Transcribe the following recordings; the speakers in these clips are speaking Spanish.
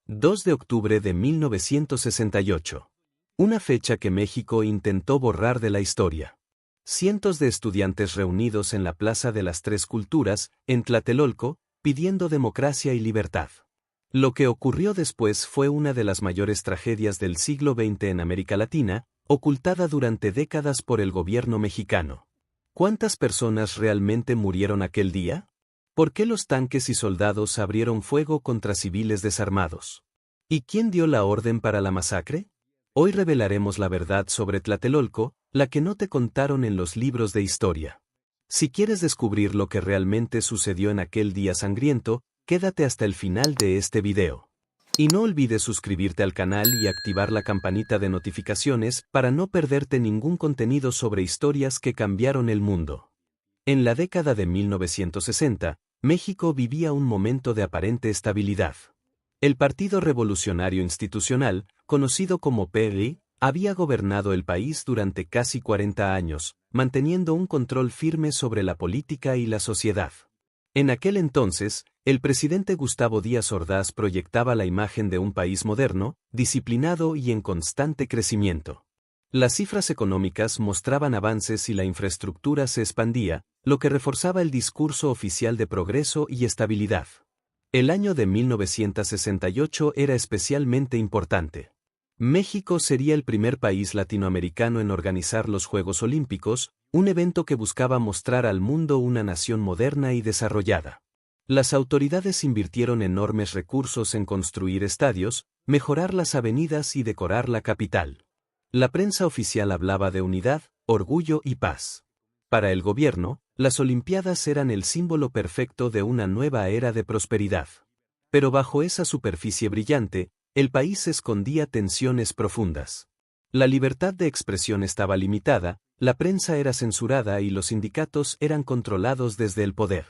2 de octubre de 1968. Una fecha que México intentó borrar de la historia. Cientos de estudiantes reunidos en la Plaza de las Tres Culturas, en Tlatelolco, pidiendo democracia y libertad. Lo que ocurrió después fue una de las mayores tragedias del siglo XX en América Latina, ocultada durante décadas por el gobierno mexicano. ¿Cuántas personas realmente murieron aquel día? ¿Por qué los tanques y soldados abrieron fuego contra civiles desarmados? ¿Y quién dio la orden para la masacre? Hoy revelaremos la verdad sobre Tlatelolco, la que no te contaron en los libros de historia. Si quieres descubrir lo que realmente sucedió en aquel día sangriento, quédate hasta el final de este video. Y no olvides suscribirte al canal y activar la campanita de notificaciones para no perderte ningún contenido sobre historias que cambiaron el mundo. En la década de 1960, México vivía un momento de aparente estabilidad. El Partido Revolucionario Institucional, conocido como PRI, había gobernado el país durante casi 40 años, manteniendo un control firme sobre la política y la sociedad. En aquel entonces, el presidente Gustavo Díaz Ordaz proyectaba la imagen de un país moderno, disciplinado y en constante crecimiento. Las cifras económicas mostraban avances y la infraestructura se expandía, lo que reforzaba el discurso oficial de progreso y estabilidad. El año de 1968 era especialmente importante. México sería el primer país latinoamericano en organizar los Juegos Olímpicos, un evento que buscaba mostrar al mundo una nación moderna y desarrollada. Las autoridades invirtieron enormes recursos en construir estadios, mejorar las avenidas y decorar la capital. La prensa oficial hablaba de unidad, orgullo y paz. Para el gobierno, las Olimpiadas eran el símbolo perfecto de una nueva era de prosperidad. Pero bajo esa superficie brillante, el país escondía tensiones profundas. La libertad de expresión estaba limitada, la prensa era censurada y los sindicatos eran controlados desde el poder.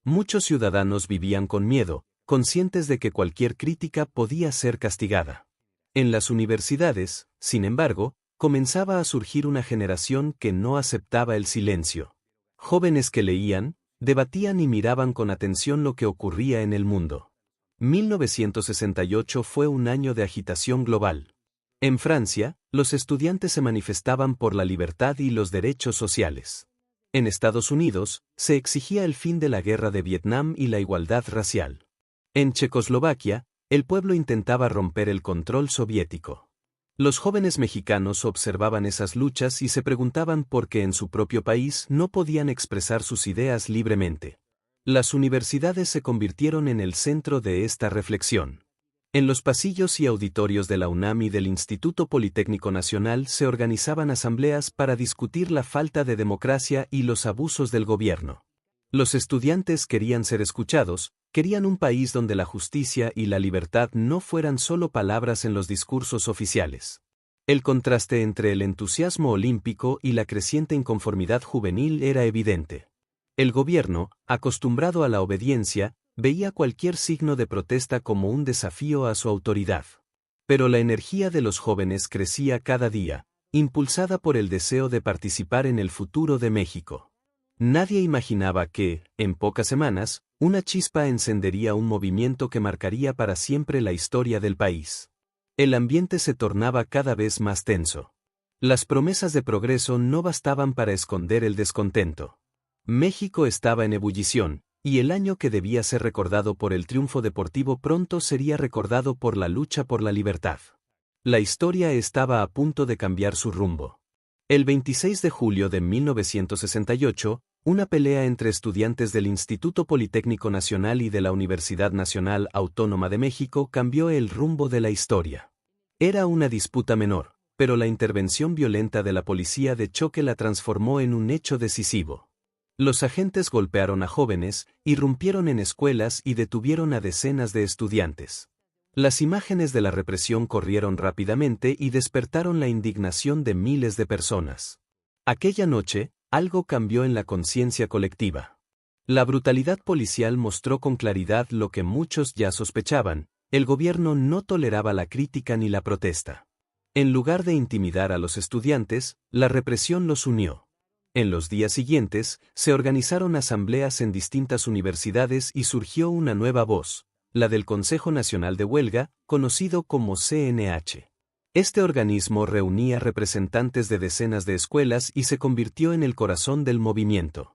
Muchos ciudadanos vivían con miedo, conscientes de que cualquier crítica podía ser castigada. En las universidades, sin embargo, comenzaba a surgir una generación que no aceptaba el silencio. Jóvenes que leían, debatían y miraban con atención lo que ocurría en el mundo. 1968 fue un año de agitación global. En Francia, los estudiantes se manifestaban por la libertad y los derechos sociales. En Estados Unidos, se exigía el fin de la guerra de Vietnam y la igualdad racial. En Checoslovaquia, el pueblo intentaba romper el control soviético. Los jóvenes mexicanos observaban esas luchas y se preguntaban por qué en su propio país no podían expresar sus ideas libremente. Las universidades se convirtieron en el centro de esta reflexión. En los pasillos y auditorios de la UNAM y del Instituto Politécnico Nacional se organizaban asambleas para discutir la falta de democracia y los abusos del gobierno. Los estudiantes querían ser escuchados, querían un país donde la justicia y la libertad no fueran solo palabras en los discursos oficiales. El contraste entre el entusiasmo olímpico y la creciente inconformidad juvenil era evidente. El gobierno, acostumbrado a la obediencia, veía cualquier signo de protesta como un desafío a su autoridad. Pero la energía de los jóvenes crecía cada día, impulsada por el deseo de participar en el futuro de México. Nadie imaginaba que, en pocas semanas, una chispa encendería un movimiento que marcaría para siempre la historia del país. El ambiente se tornaba cada vez más tenso. Las promesas de progreso no bastaban para esconder el descontento. México estaba en ebullición, y el año que debía ser recordado por el triunfo deportivo pronto sería recordado por la lucha por la libertad. La historia estaba a punto de cambiar su rumbo. El 26 de julio de 1968, una pelea entre estudiantes del Instituto Politécnico Nacional y de la Universidad Nacional Autónoma de México cambió el rumbo de la historia. Era una disputa menor, pero la intervención violenta de la policía de choque la transformó en un hecho decisivo. Los agentes golpearon a jóvenes, irrumpieron en escuelas y detuvieron a decenas de estudiantes. Las imágenes de la represión corrieron rápidamente y despertaron la indignación de miles de personas. Aquella noche, algo cambió en la conciencia colectiva. La brutalidad policial mostró con claridad lo que muchos ya sospechaban: el gobierno no toleraba la crítica ni la protesta. En lugar de intimidar a los estudiantes, la represión los unió. En los días siguientes, se organizaron asambleas en distintas universidades y surgió una nueva voz: la del Consejo Nacional de Huelga, conocido como CNH. Este organismo reunía representantes de decenas de escuelas y se convirtió en el corazón del movimiento.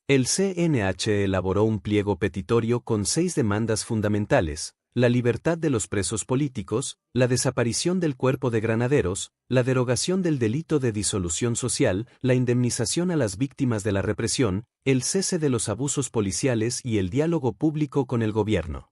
El CNH elaboró un pliego petitorio con 6 demandas fundamentales: la libertad de los presos políticos, la desaparición del cuerpo de granaderos, la derogación del delito de disolución social, la indemnización a las víctimas de la represión, el cese de los abusos policiales y el diálogo público con el gobierno.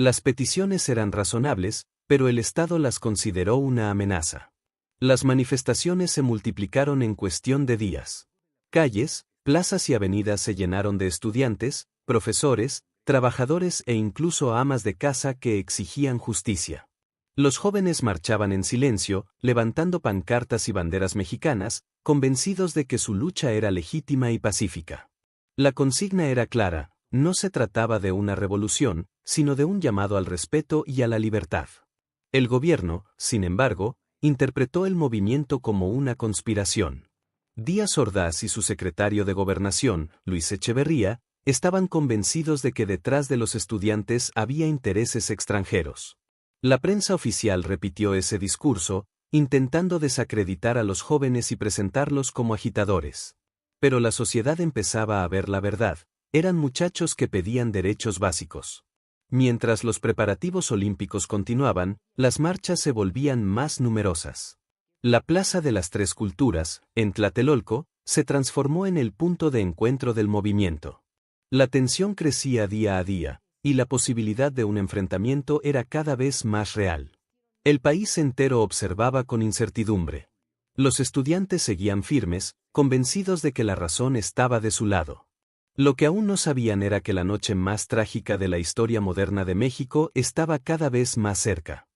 Las peticiones eran razonables, pero el Estado las consideró una amenaza. Las manifestaciones se multiplicaron en cuestión de días. Calles, plazas y avenidas se llenaron de estudiantes, profesores, trabajadores e incluso amas de casa que exigían justicia. Los jóvenes marchaban en silencio, levantando pancartas y banderas mexicanas, convencidos de que su lucha era legítima y pacífica. La consigna era clara: no se trataba de una revolución, sino de un llamado al respeto y a la libertad. El gobierno, sin embargo, interpretó el movimiento como una conspiración. Díaz Ordaz y su secretario de Gobernación, Luis Echeverría, estaban convencidos de que detrás de los estudiantes había intereses extranjeros. La prensa oficial repitió ese discurso, intentando desacreditar a los jóvenes y presentarlos como agitadores. Pero la sociedad empezaba a ver la verdad: eran muchachos que pedían derechos básicos. Mientras los preparativos olímpicos continuaban, las marchas se volvían más numerosas. La Plaza de las Tres Culturas, en Tlatelolco, se transformó en el punto de encuentro del movimiento. La tensión crecía día a día, y la posibilidad de un enfrentamiento era cada vez más real. El país entero observaba con incertidumbre. Los estudiantes seguían firmes, convencidos de que la razón estaba de su lado. Lo que aún no sabían era que la noche más trágica de la historia moderna de México estaba cada vez más cerca.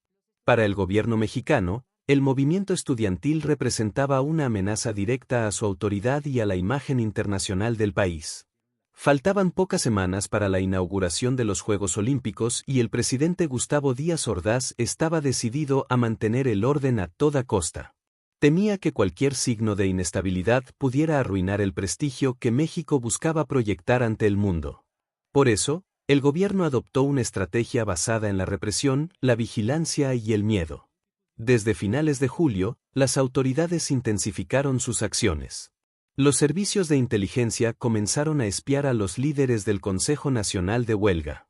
Para el gobierno mexicano, el movimiento estudiantil representaba una amenaza directa a su autoridad y a la imagen internacional del país. Faltaban pocas semanas para la inauguración de los Juegos Olímpicos y el presidente Gustavo Díaz Ordaz estaba decidido a mantener el orden a toda costa. Temía que cualquier signo de inestabilidad pudiera arruinar el prestigio que México buscaba proyectar ante el mundo. Por eso, el gobierno adoptó una estrategia basada en la represión, la vigilancia y el miedo. Desde finales de julio, las autoridades intensificaron sus acciones. Los servicios de inteligencia comenzaron a espiar a los líderes del Consejo Nacional de Huelga.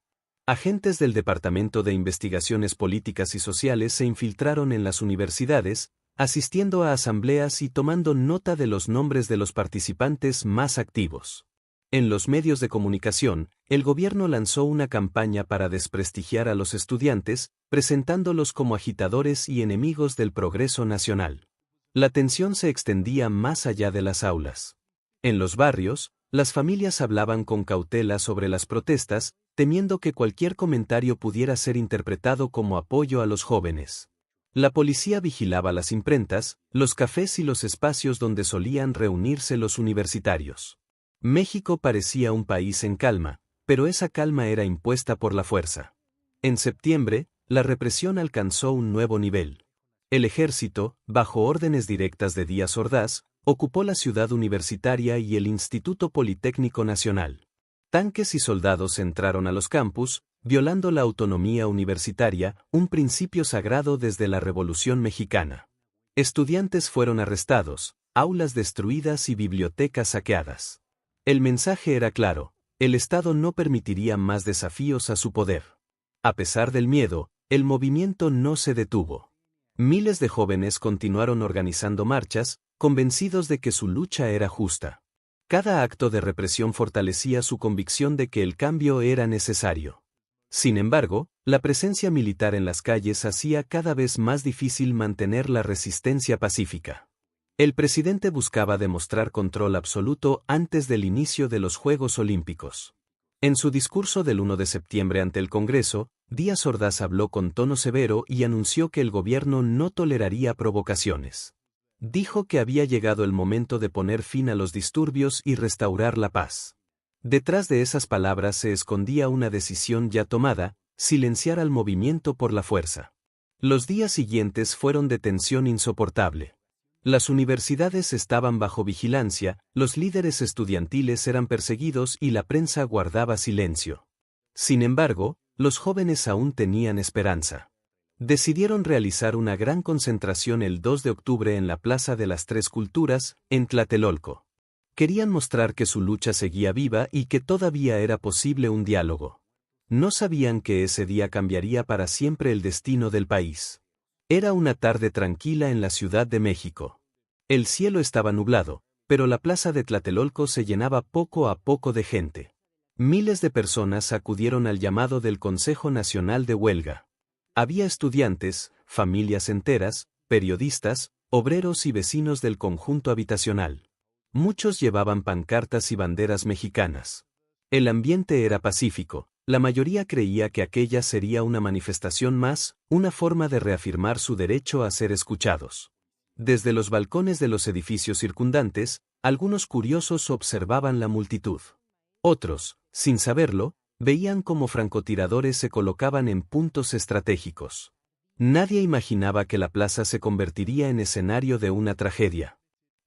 Agentes del Departamento de Investigaciones Políticas y Sociales se infiltraron en las universidades, asistiendo a asambleas y tomando nota de los nombres de los participantes más activos. En los medios de comunicación, el gobierno lanzó una campaña para desprestigiar a los estudiantes, presentándolos como agitadores y enemigos del progreso nacional. La tensión se extendía más allá de las aulas. En los barrios, las familias hablaban con cautela sobre las protestas, temiendo que cualquier comentario pudiera ser interpretado como apoyo a los jóvenes. La policía vigilaba las imprentas, los cafés y los espacios donde solían reunirse los universitarios. México parecía un país en calma, pero esa calma era impuesta por la fuerza. En septiembre, la represión alcanzó un nuevo nivel. El ejército, bajo órdenes directas de Díaz Ordaz, ocupó la ciudad universitaria y el Instituto Politécnico Nacional. Tanques y soldados entraron a los campus, violando la autonomía universitaria, un principio sagrado desde la Revolución Mexicana. Estudiantes fueron arrestados, aulas destruidas y bibliotecas saqueadas. El mensaje era claro: el Estado no permitiría más desafíos a su poder. A pesar del miedo, el movimiento no se detuvo. Miles de jóvenes continuaron organizando marchas, convencidos de que su lucha era justa. Cada acto de represión fortalecía su convicción de que el cambio era necesario. Sin embargo, la presencia militar en las calles hacía cada vez más difícil mantener la resistencia pacífica. El presidente buscaba demostrar control absoluto antes del inicio de los Juegos Olímpicos. En su discurso del 1 de septiembre ante el Congreso, Díaz Ordaz habló con tono severo y anunció que el gobierno no toleraría provocaciones. Dijo que había llegado el momento de poner fin a los disturbios y restaurar la paz. Detrás de esas palabras se escondía una decisión ya tomada: silenciar al movimiento por la fuerza. Los días siguientes fueron de tensión insoportable. Las universidades estaban bajo vigilancia, los líderes estudiantiles eran perseguidos y la prensa guardaba silencio. Sin embargo, los jóvenes aún tenían esperanza. Decidieron realizar una gran concentración el 2 de octubre en la Plaza de las Tres Culturas, en Tlatelolco. Querían mostrar que su lucha seguía viva y que todavía era posible un diálogo. No sabían que ese día cambiaría para siempre el destino del país. Era una tarde tranquila en la Ciudad de México. El cielo estaba nublado, pero la plaza de Tlatelolco se llenaba poco a poco de gente. Miles de personas acudieron al llamado del Consejo Nacional de Huelga. Había estudiantes, familias enteras, periodistas, obreros y vecinos del conjunto habitacional. Muchos llevaban pancartas y banderas mexicanas. El ambiente era pacífico, la mayoría creía que aquella sería una manifestación más, una forma de reafirmar su derecho a ser escuchados. Desde los balcones de los edificios circundantes, algunos curiosos observaban la multitud. Otros, sin saberlo, veían cómo francotiradores se colocaban en puntos estratégicos. Nadie imaginaba que la plaza se convertiría en escenario de una tragedia.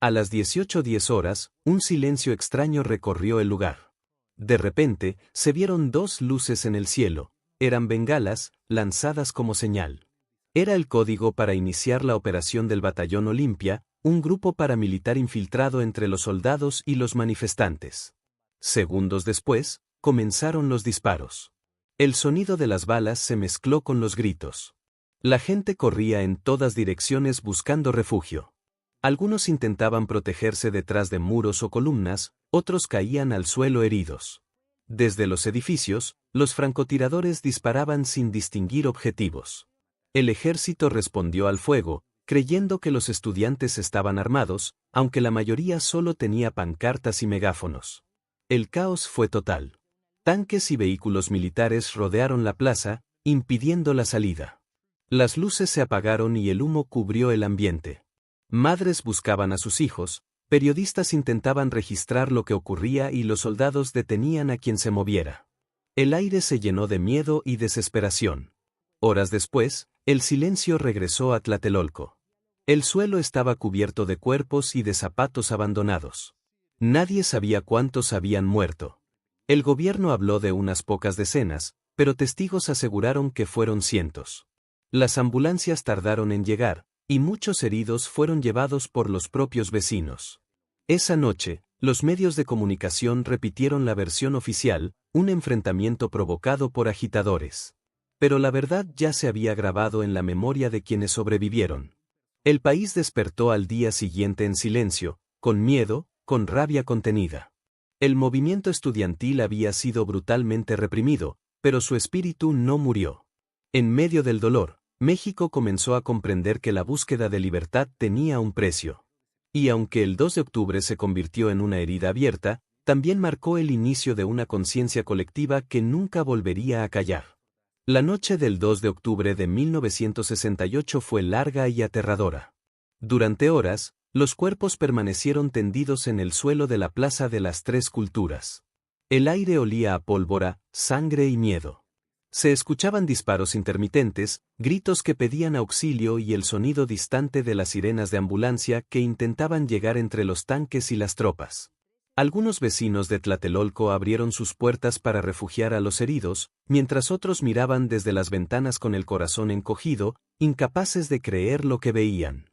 A las 18:10 horas, un silencio extraño recorrió el lugar. De repente, se vieron dos luces en el cielo. Eran bengalas, lanzadas como señal. Era el código para iniciar la operación del Batallón Olimpia, un grupo paramilitar infiltrado entre los soldados y los manifestantes. Segundos después, comenzaron los disparos. El sonido de las balas se mezcló con los gritos. La gente corría en todas direcciones buscando refugio. Algunos intentaban protegerse detrás de muros o columnas, otros caían al suelo heridos. Desde los edificios, los francotiradores disparaban sin distinguir objetivos. El ejército respondió al fuego, creyendo que los estudiantes estaban armados, aunque la mayoría solo tenía pancartas y megáfonos. El caos fue total. Tanques y vehículos militares rodearon la plaza, impidiendo la salida. Las luces se apagaron y el humo cubrió el ambiente. Madres buscaban a sus hijos, periodistas intentaban registrar lo que ocurría y los soldados detenían a quien se moviera. El aire se llenó de miedo y desesperación. Horas después, el silencio regresó a Tlatelolco. El suelo estaba cubierto de cuerpos y de zapatos abandonados. Nadie sabía cuántos habían muerto. El gobierno habló de unas pocas decenas, pero testigos aseguraron que fueron cientos. Las ambulancias tardaron en llegar, y muchos heridos fueron llevados por los propios vecinos. Esa noche, los medios de comunicación repitieron la versión oficial, un enfrentamiento provocado por agitadores. Pero la verdad ya se había grabado en la memoria de quienes sobrevivieron. El país despertó al día siguiente en silencio, con miedo, con rabia contenida. El movimiento estudiantil había sido brutalmente reprimido, pero su espíritu no murió. En medio del dolor, México comenzó a comprender que la búsqueda de libertad tenía un precio. Y aunque el 2 de octubre se convirtió en una herida abierta, también marcó el inicio de una conciencia colectiva que nunca volvería a callar. La noche del 2 de octubre de 1968 fue larga y aterradora. Durante horas, los cuerpos permanecieron tendidos en el suelo de la Plaza de las Tres Culturas. El aire olía a pólvora, sangre y miedo. Se escuchaban disparos intermitentes, gritos que pedían auxilio y el sonido distante de las sirenas de ambulancia que intentaban llegar entre los tanques y las tropas. Algunos vecinos de Tlatelolco abrieron sus puertas para refugiar a los heridos, mientras otros miraban desde las ventanas con el corazón encogido, incapaces de creer lo que veían.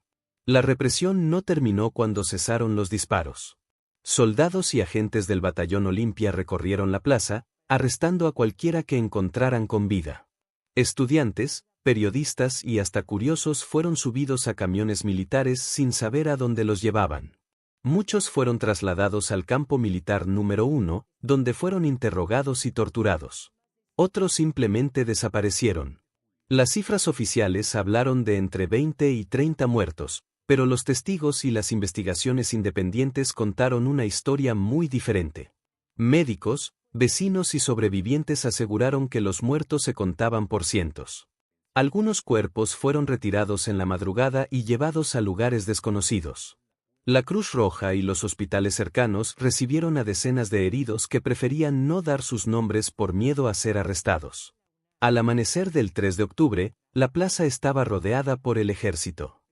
La represión no terminó cuando cesaron los disparos. Soldados y agentes del Batallón Olimpia recorrieron la plaza, arrestando a cualquiera que encontraran con vida. Estudiantes, periodistas y hasta curiosos fueron subidos a camiones militares sin saber a dónde los llevaban. Muchos fueron trasladados al campo militar número 1, donde fueron interrogados y torturados. Otros simplemente desaparecieron. Las cifras oficiales hablaron de entre 20 y 30 muertos, pero los testigos y las investigaciones independientes contaron una historia muy diferente. Médicos, vecinos y sobrevivientes aseguraron que los muertos se contaban por cientos. Algunos cuerpos fueron retirados en la madrugada y llevados a lugares desconocidos. La Cruz Roja y los hospitales cercanos recibieron a decenas de heridos que preferían no dar sus nombres por miedo a ser arrestados. Al amanecer del 3 de octubre, la plaza estaba rodeada por el ejército.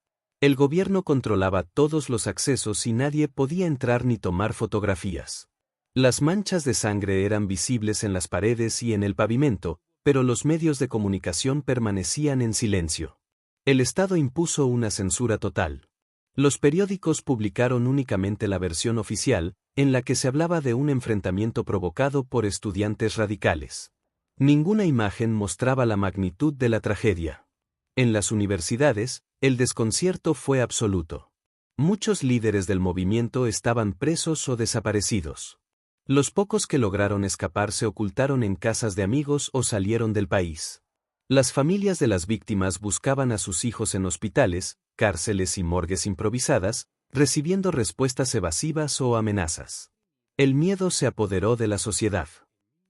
El gobierno controlaba todos los accesos y nadie podía entrar ni tomar fotografías. Las manchas de sangre eran visibles en las paredes y en el pavimento, pero los medios de comunicación permanecían en silencio. El Estado impuso una censura total. Los periódicos publicaron únicamente la versión oficial, en la que se hablaba de un enfrentamiento provocado por estudiantes radicales. Ninguna imagen mostraba la magnitud de la tragedia. En las universidades, el desconcierto fue absoluto. Muchos líderes del movimiento estaban presos o desaparecidos. Los pocos que lograron escapar se ocultaron en casas de amigos o salieron del país. Las familias de las víctimas buscaban a sus hijos en hospitales, cárceles y morgues improvisadas, recibiendo respuestas evasivas o amenazas. El miedo se apoderó de la sociedad.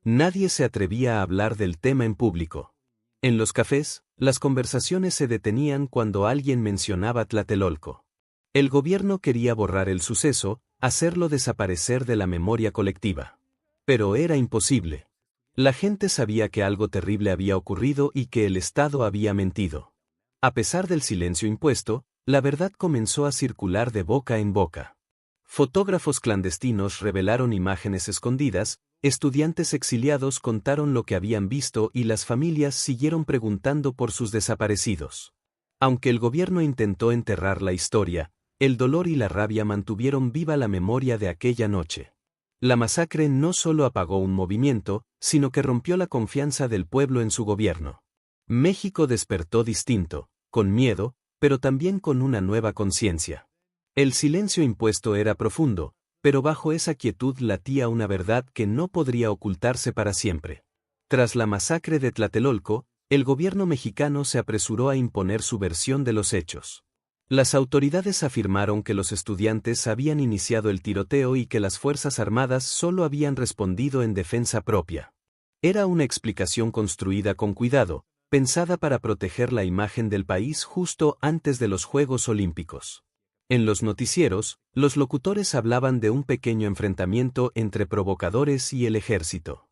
Nadie se atrevía a hablar del tema en público. En los cafés, las conversaciones se detenían cuando alguien mencionaba Tlatelolco. El gobierno quería borrar el suceso, hacerlo desaparecer de la memoria colectiva. Pero era imposible. La gente sabía que algo terrible había ocurrido y que el Estado había mentido. A pesar del silencio impuesto, la verdad comenzó a circular de boca en boca. Fotógrafos clandestinos revelaron imágenes escondidas, estudiantes exiliados contaron lo que habían visto y las familias siguieron preguntando por sus desaparecidos. Aunque el gobierno intentó enterrar la historia, el dolor y la rabia mantuvieron viva la memoria de aquella noche. La masacre no solo apagó un movimiento, sino que rompió la confianza del pueblo en su gobierno. México despertó distinto, con miedo, pero también con una nueva conciencia. El silencio impuesto era profundo, pero bajo esa quietud latía una verdad que no podría ocultarse para siempre. Tras la masacre de Tlatelolco, el gobierno mexicano se apresuró a imponer su versión de los hechos. Las autoridades afirmaron que los estudiantes habían iniciado el tiroteo y que las Fuerzas Armadas solo habían respondido en defensa propia. Era una explicación construida con cuidado, pensada para proteger la imagen del país justo antes de los Juegos Olímpicos. En los noticieros, los locutores hablaban de un pequeño enfrentamiento entre provocadores y el ejército.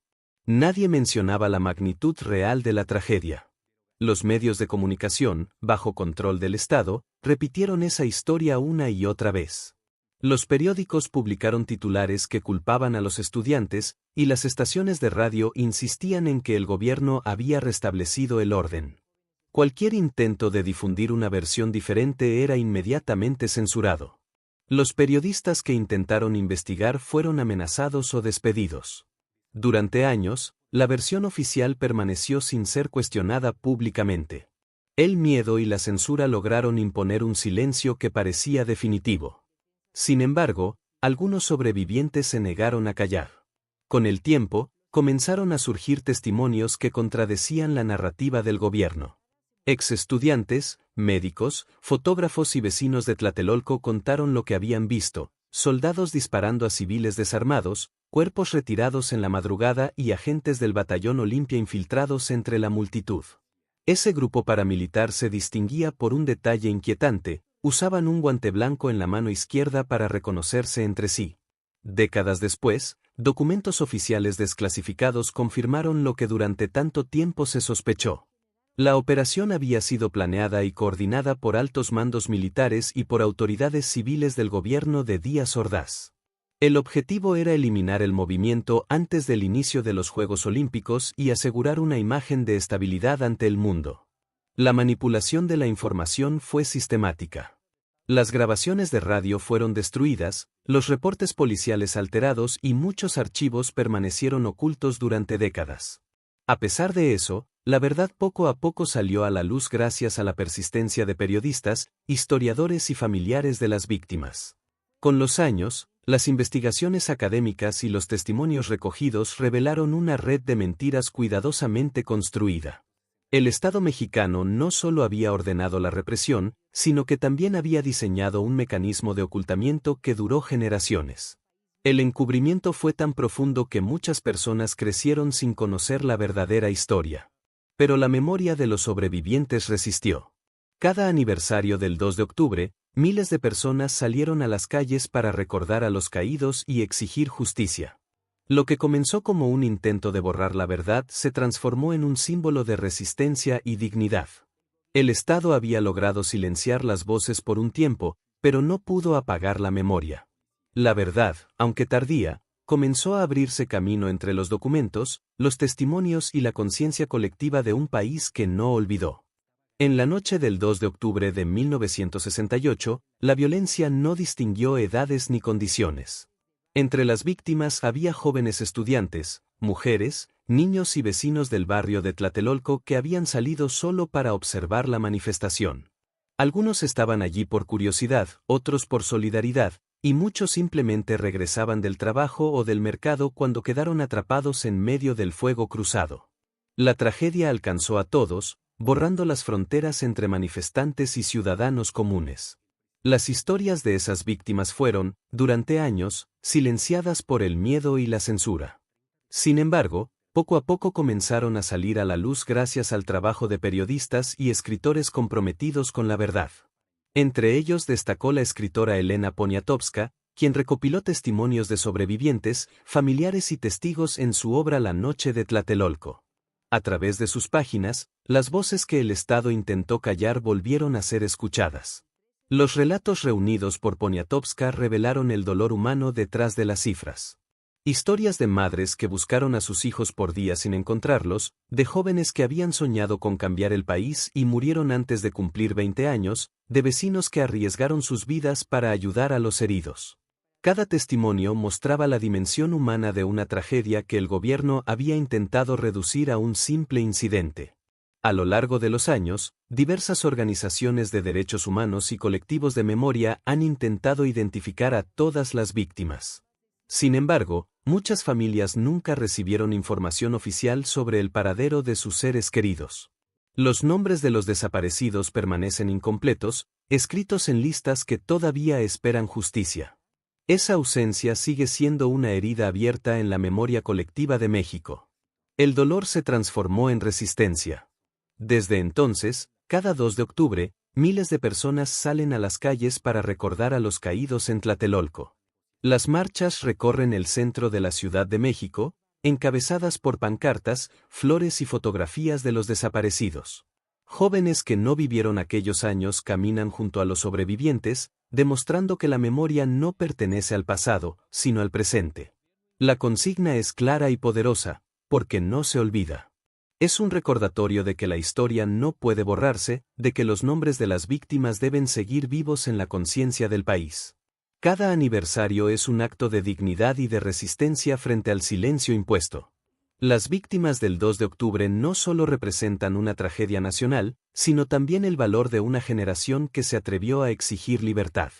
Nadie mencionaba la magnitud real de la tragedia. Los medios de comunicación, bajo control del Estado, repitieron esa historia una y otra vez. Los periódicos publicaron titulares que culpaban a los estudiantes, y las estaciones de radio insistían en que el gobierno había restablecido el orden. Cualquier intento de difundir una versión diferente era inmediatamente censurado. Los periodistas que intentaron investigar fueron amenazados o despedidos. Durante años, la versión oficial permaneció sin ser cuestionada públicamente. El miedo y la censura lograron imponer un silencio que parecía definitivo. Sin embargo, algunos sobrevivientes se negaron a callar. Con el tiempo, comenzaron a surgir testimonios que contradecían la narrativa del gobierno. Ex-estudiantes, médicos, fotógrafos y vecinos de Tlatelolco contaron lo que habían visto: soldados disparando a civiles desarmados, cuerpos retirados en la madrugada y agentes del batallón Olimpia infiltrados entre la multitud. Ese grupo paramilitar se distinguía por un detalle inquietante: usaban un guante blanco en la mano izquierda para reconocerse entre sí. Décadas después, documentos oficiales desclasificados confirmaron lo que durante tanto tiempo se sospechó. La operación había sido planeada y coordinada por altos mandos militares y por autoridades civiles del gobierno de Díaz Ordaz. El objetivo era eliminar el movimiento antes del inicio de los Juegos Olímpicos y asegurar una imagen de estabilidad ante el mundo. La manipulación de la información fue sistemática. Las grabaciones de radio fueron destruidas, los reportes policiales alterados y muchos archivos permanecieron ocultos durante décadas. A pesar de eso, la verdad poco a poco salió a la luz gracias a la persistencia de periodistas, historiadores y familiares de las víctimas. Con los años, las investigaciones académicas y los testimonios recogidos revelaron una red de mentiras cuidadosamente construida. El Estado mexicano no solo había ordenado la represión, sino que también había diseñado un mecanismo de ocultamiento que duró generaciones. El encubrimiento fue tan profundo que muchas personas crecieron sin conocer la verdadera historia. Pero la memoria de los sobrevivientes resistió. Cada aniversario del 2 de octubre, miles de personas salieron a las calles para recordar a los caídos y exigir justicia. Lo que comenzó como un intento de borrar la verdad se transformó en un símbolo de resistencia y dignidad. El Estado había logrado silenciar las voces por un tiempo, pero no pudo apagar la memoria. La verdad, aunque tardía, comenzó a abrirse camino entre los documentos, los testimonios y la conciencia colectiva de un país que no olvidó. En la noche del 2 de octubre de 1968, la violencia no distinguió edades ni condiciones. Entre las víctimas había jóvenes estudiantes, mujeres, niños y vecinos del barrio de Tlatelolco que habían salido solo para observar la manifestación. Algunos estaban allí por curiosidad, otros por solidaridad, y muchos simplemente regresaban del trabajo o del mercado cuando quedaron atrapados en medio del fuego cruzado. La tragedia alcanzó a todos, borrando las fronteras entre manifestantes y ciudadanos comunes. Las historias de esas víctimas fueron, durante años, silenciadas por el miedo y la censura. Sin embargo, poco a poco comenzaron a salir a la luz gracias al trabajo de periodistas y escritores comprometidos con la verdad. Entre ellos destacó la escritora Elena Poniatowska, quien recopiló testimonios de sobrevivientes, familiares y testigos en su obra La Noche de Tlatelolco. A través de sus páginas, las voces que el Estado intentó callar volvieron a ser escuchadas. Los relatos reunidos por Poniatowska revelaron el dolor humano detrás de las cifras. Historias de madres que buscaron a sus hijos por días sin encontrarlos, de jóvenes que habían soñado con cambiar el país y murieron antes de cumplir 20 años, de vecinos que arriesgaron sus vidas para ayudar a los heridos. Cada testimonio mostraba la dimensión humana de una tragedia que el gobierno había intentado reducir a un simple incidente. A lo largo de los años, diversas organizaciones de derechos humanos y colectivos de memoria han intentado identificar a todas las víctimas. Sin embargo, muchas familias nunca recibieron información oficial sobre el paradero de sus seres queridos. Los nombres de los desaparecidos permanecen incompletos, escritos en listas que todavía esperan justicia. Esa ausencia sigue siendo una herida abierta en la memoria colectiva de México. El dolor se transformó en resistencia. Desde entonces, cada 2 de octubre, miles de personas salen a las calles para recordar a los caídos en Tlatelolco. Las marchas recorren el centro de la Ciudad de México, encabezadas por pancartas, flores y fotografías de los desaparecidos. Jóvenes que no vivieron aquellos años caminan junto a los sobrevivientes, demostrando que la memoria no pertenece al pasado, sino al presente. La consigna es clara y poderosa, porque no se olvida. Es un recordatorio de que la historia no puede borrarse, de que los nombres de las víctimas deben seguir vivos en la conciencia del país. Cada aniversario es un acto de dignidad y de resistencia frente al silencio impuesto. Las víctimas del 2 de octubre no solo representan una tragedia nacional, sino también el valor de una generación que se atrevió a exigir libertad.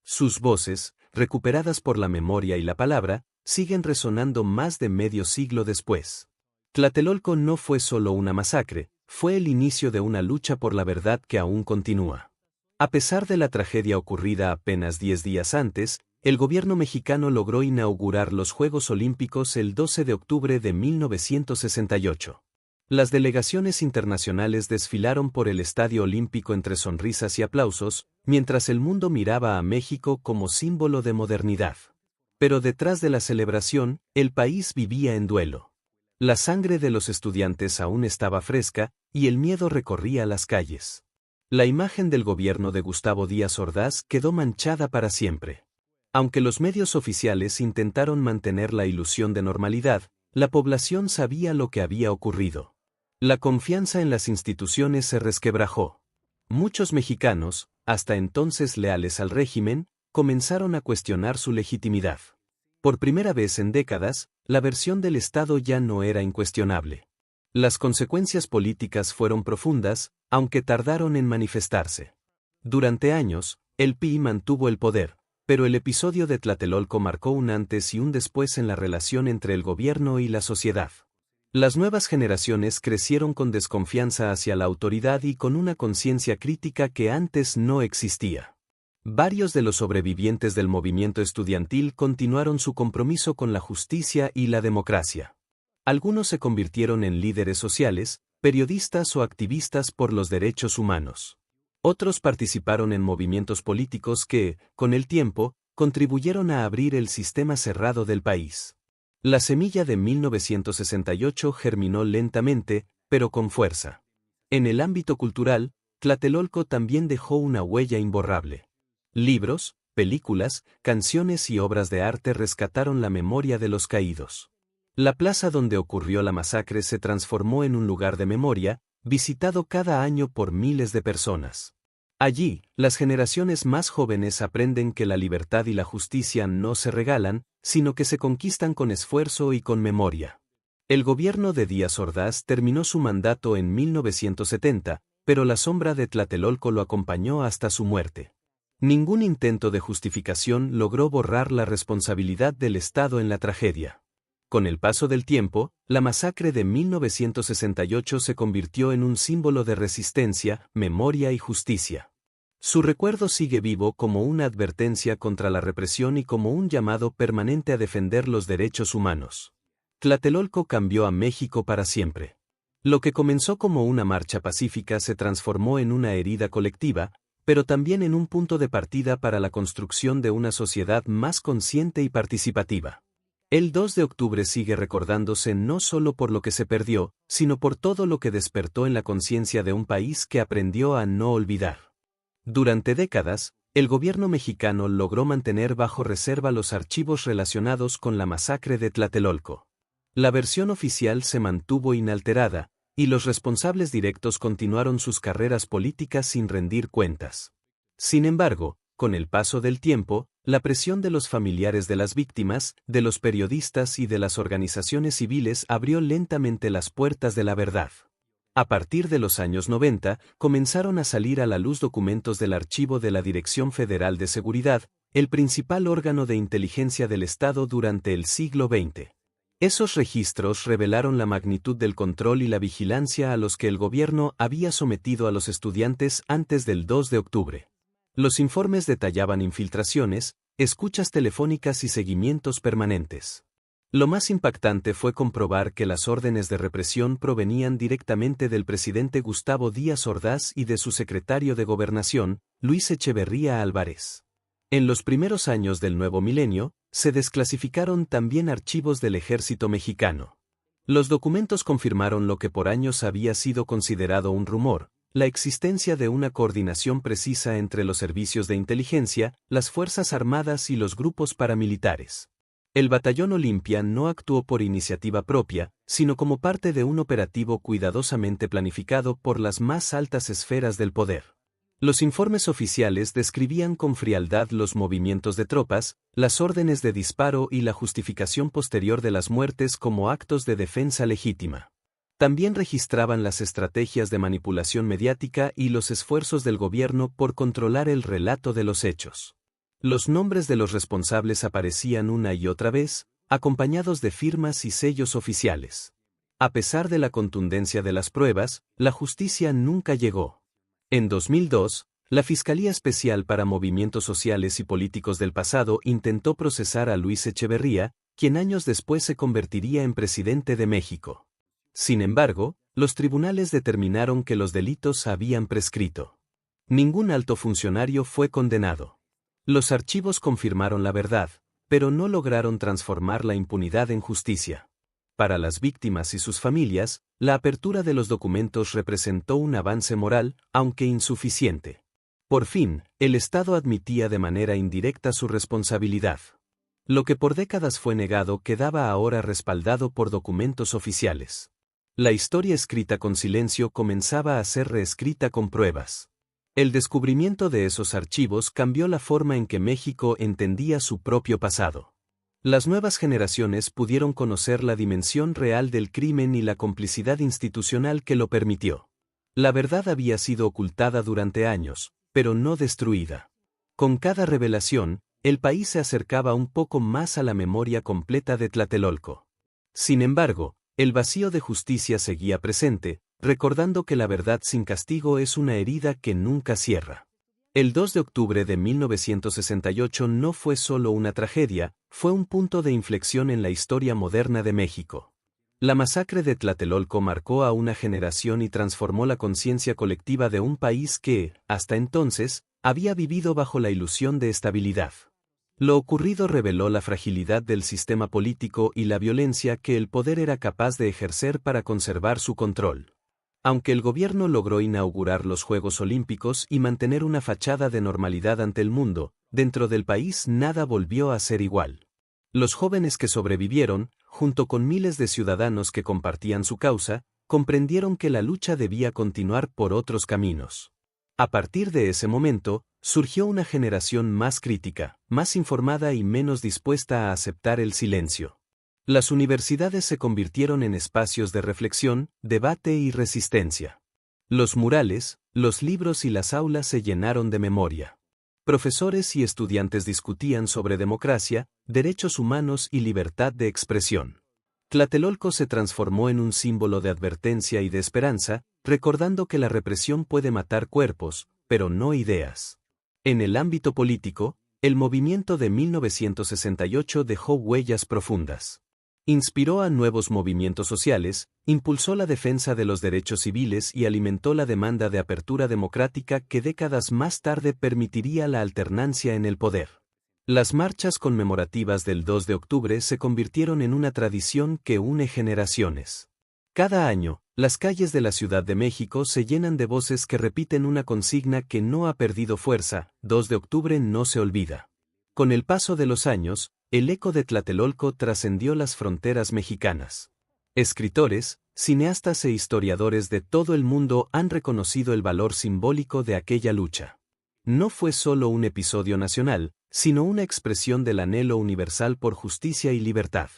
Sus voces, recuperadas por la memoria y la palabra, siguen resonando más de medio siglo después. Tlatelolco no fue solo una masacre, fue el inicio de una lucha por la verdad que aún continúa. A pesar de la tragedia ocurrida apenas 10 días antes, el gobierno mexicano logró inaugurar los Juegos Olímpicos el 12 de octubre de 1968. Las delegaciones internacionales desfilaron por el Estadio Olímpico entre sonrisas y aplausos, mientras el mundo miraba a México como símbolo de modernidad. Pero detrás de la celebración, el país vivía en duelo. La sangre de los estudiantes aún estaba fresca, y el miedo recorría las calles. La imagen del gobierno de Gustavo Díaz Ordaz quedó manchada para siempre. Aunque los medios oficiales intentaron mantener la ilusión de normalidad, la población sabía lo que había ocurrido. La confianza en las instituciones se resquebrajó. Muchos mexicanos, hasta entonces leales al régimen, comenzaron a cuestionar su legitimidad. Por primera vez en décadas, la versión del Estado ya no era incuestionable. Las consecuencias políticas fueron profundas, aunque tardaron en manifestarse. Durante años, el PRI mantuvo el poder, pero el episodio de Tlatelolco marcó un antes y un después en la relación entre el gobierno y la sociedad. Las nuevas generaciones crecieron con desconfianza hacia la autoridad y con una conciencia crítica que antes no existía. Varios de los sobrevivientes del movimiento estudiantil continuaron su compromiso con la justicia y la democracia. Algunos se convirtieron en líderes sociales, periodistas o activistas por los derechos humanos. Otros participaron en movimientos políticos que, con el tiempo, contribuyeron a abrir el sistema cerrado del país. La semilla de 1968 germinó lentamente, pero con fuerza. En el ámbito cultural, Tlatelolco también dejó una huella imborrable. Libros, películas, canciones y obras de arte rescataron la memoria de los caídos. La plaza donde ocurrió la masacre se transformó en un lugar de memoria, visitado cada año por miles de personas. Allí, las generaciones más jóvenes aprenden que la libertad y la justicia no se regalan, sino que se conquistan con esfuerzo y con memoria. El gobierno de Díaz Ordaz terminó su mandato en 1970, pero la sombra de Tlatelolco lo acompañó hasta su muerte. Ningún intento de justificación logró borrar la responsabilidad del Estado en la tragedia. Con el paso del tiempo, la masacre de 1968 se convirtió en un símbolo de resistencia, memoria y justicia. Su recuerdo sigue vivo como una advertencia contra la represión y como un llamado permanente a defender los derechos humanos. Tlatelolco cambió a México para siempre. Lo que comenzó como una marcha pacífica se transformó en una herida colectiva, pero también en un punto de partida para la construcción de una sociedad más consciente y participativa. El 2 de octubre sigue recordándose no solo por lo que se perdió, sino por todo lo que despertó en la conciencia de un país que aprendió a no olvidar. Durante décadas, el gobierno mexicano logró mantener bajo reserva los archivos relacionados con la masacre de Tlatelolco. La versión oficial se mantuvo inalterada, y los responsables directos continuaron sus carreras políticas sin rendir cuentas. Sin embargo, con el paso del tiempo, la presión de los familiares de las víctimas, de los periodistas y de las organizaciones civiles abrió lentamente las puertas de la verdad. A partir de los años 90, comenzaron a salir a la luz documentos del archivo de la Dirección Federal de Seguridad, el principal órgano de inteligencia del Estado durante el siglo XX. Esos registros revelaron la magnitud del control y la vigilancia a los que el gobierno había sometido a los estudiantes antes del 2 de octubre. Los informes detallaban infiltraciones, escuchas telefónicas y seguimientos permanentes. Lo más impactante fue comprobar que las órdenes de represión provenían directamente del presidente Gustavo Díaz Ordaz y de su secretario de Gobernación, Luis Echeverría Álvarez. En los primeros años del nuevo milenio, se desclasificaron también archivos del ejército mexicano. Los documentos confirmaron lo que por años había sido considerado un rumor: la existencia de una coordinación precisa entre los servicios de inteligencia, las Fuerzas Armadas y los grupos paramilitares. El Batallón Olimpia no actuó por iniciativa propia, sino como parte de un operativo cuidadosamente planificado por las más altas esferas del poder. Los informes oficiales describían con frialdad los movimientos de tropas, las órdenes de disparo y la justificación posterior de las muertes como actos de defensa legítima. También registraban las estrategias de manipulación mediática y los esfuerzos del gobierno por controlar el relato de los hechos. Los nombres de los responsables aparecían una y otra vez, acompañados de firmas y sellos oficiales. A pesar de la contundencia de las pruebas, la justicia nunca llegó. En 2002, la Fiscalía Especial para Movimientos Sociales y Políticos del Pasado intentó procesar a Luis Echeverría, quien años después se convertiría en presidente de México. Sin embargo, los tribunales determinaron que los delitos habían prescrito. Ningún alto funcionario fue condenado. Los archivos confirmaron la verdad, pero no lograron transformar la impunidad en justicia. Para las víctimas y sus familias, la apertura de los documentos representó un avance moral, aunque insuficiente. Por fin, el Estado admitía de manera indirecta su responsabilidad. Lo que por décadas fue negado quedaba ahora respaldado por documentos oficiales. La historia escrita con silencio comenzaba a ser reescrita con pruebas. El descubrimiento de esos archivos cambió la forma en que México entendía su propio pasado. Las nuevas generaciones pudieron conocer la dimensión real del crimen y la complicidad institucional que lo permitió. La verdad había sido ocultada durante años, pero no destruida. Con cada revelación, el país se acercaba un poco más a la memoria completa de Tlatelolco. Sin embargo, el vacío de justicia seguía presente, recordando que la verdad sin castigo es una herida que nunca cierra. El 2 de octubre de 1968 no fue solo una tragedia, fue un punto de inflexión en la historia moderna de México. La masacre de Tlatelolco marcó a una generación y transformó la conciencia colectiva de un país que, hasta entonces, había vivido bajo la ilusión de estabilidad. Lo ocurrido reveló la fragilidad del sistema político y la violencia que el poder era capaz de ejercer para conservar su control. Aunque el gobierno logró inaugurar los Juegos Olímpicos y mantener una fachada de normalidad ante el mundo, dentro del país nada volvió a ser igual. Los jóvenes que sobrevivieron, junto con miles de ciudadanos que compartían su causa, comprendieron que la lucha debía continuar por otros caminos. A partir de ese momento, surgió una generación más crítica, más informada y menos dispuesta a aceptar el silencio. Las universidades se convirtieron en espacios de reflexión, debate y resistencia. Los murales, los libros y las aulas se llenaron de memoria. Profesores y estudiantes discutían sobre democracia, derechos humanos y libertad de expresión. Tlatelolco se transformó en un símbolo de advertencia y de esperanza, recordando que la represión puede matar cuerpos, pero no ideas. En el ámbito político, el movimiento de 1968 dejó huellas profundas. Inspiró a nuevos movimientos sociales, impulsó la defensa de los derechos civiles y alimentó la demanda de apertura democrática que décadas más tarde permitiría la alternancia en el poder. Las marchas conmemorativas del 2 de octubre se convirtieron en una tradición que une generaciones. Cada año, las calles de la Ciudad de México se llenan de voces que repiten una consigna que no ha perdido fuerza: 2 de octubre no se olvida. Con el paso de los años, el eco de Tlatelolco trascendió las fronteras mexicanas. Escritores, cineastas e historiadores de todo el mundo han reconocido el valor simbólico de aquella lucha. No fue solo un episodio nacional, sino una expresión del anhelo universal por justicia y libertad.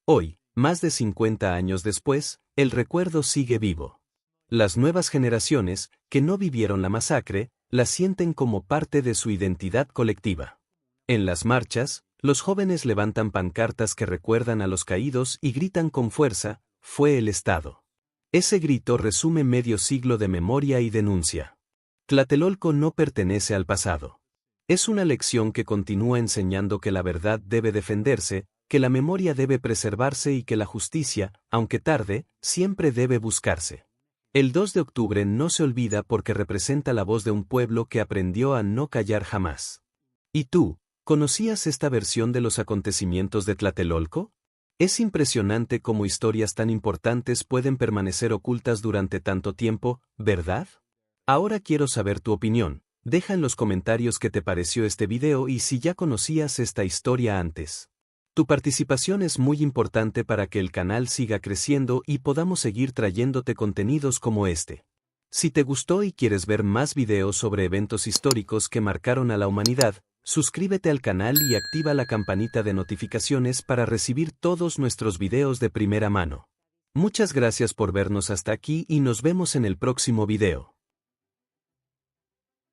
Hoy, más de 50 años después, el recuerdo sigue vivo. Las nuevas generaciones, que no vivieron la masacre, la sienten como parte de su identidad colectiva. En las marchas, los jóvenes levantan pancartas que recuerdan a los caídos y gritan con fuerza: «Fue el Estado». Ese grito resume medio siglo de memoria y denuncia. Tlatelolco no pertenece al pasado. Es una lección que continúa enseñando que la verdad debe defenderse, que la memoria debe preservarse y que la justicia, aunque tarde, siempre debe buscarse. El 2 de octubre no se olvida porque representa la voz de un pueblo que aprendió a no callar jamás. ¿Y tú, conocías esta versión de los acontecimientos de Tlatelolco? Es impresionante cómo historias tan importantes pueden permanecer ocultas durante tanto tiempo, ¿verdad? Ahora quiero saber tu opinión. Deja en los comentarios qué te pareció este video y si ya conocías esta historia antes. Tu participación es muy importante para que el canal siga creciendo y podamos seguir trayéndote contenidos como este. Si te gustó y quieres ver más videos sobre eventos históricos que marcaron a la humanidad, suscríbete al canal y activa la campanita de notificaciones para recibir todos nuestros videos de primera mano. Muchas gracias por vernos hasta aquí y nos vemos en el próximo video.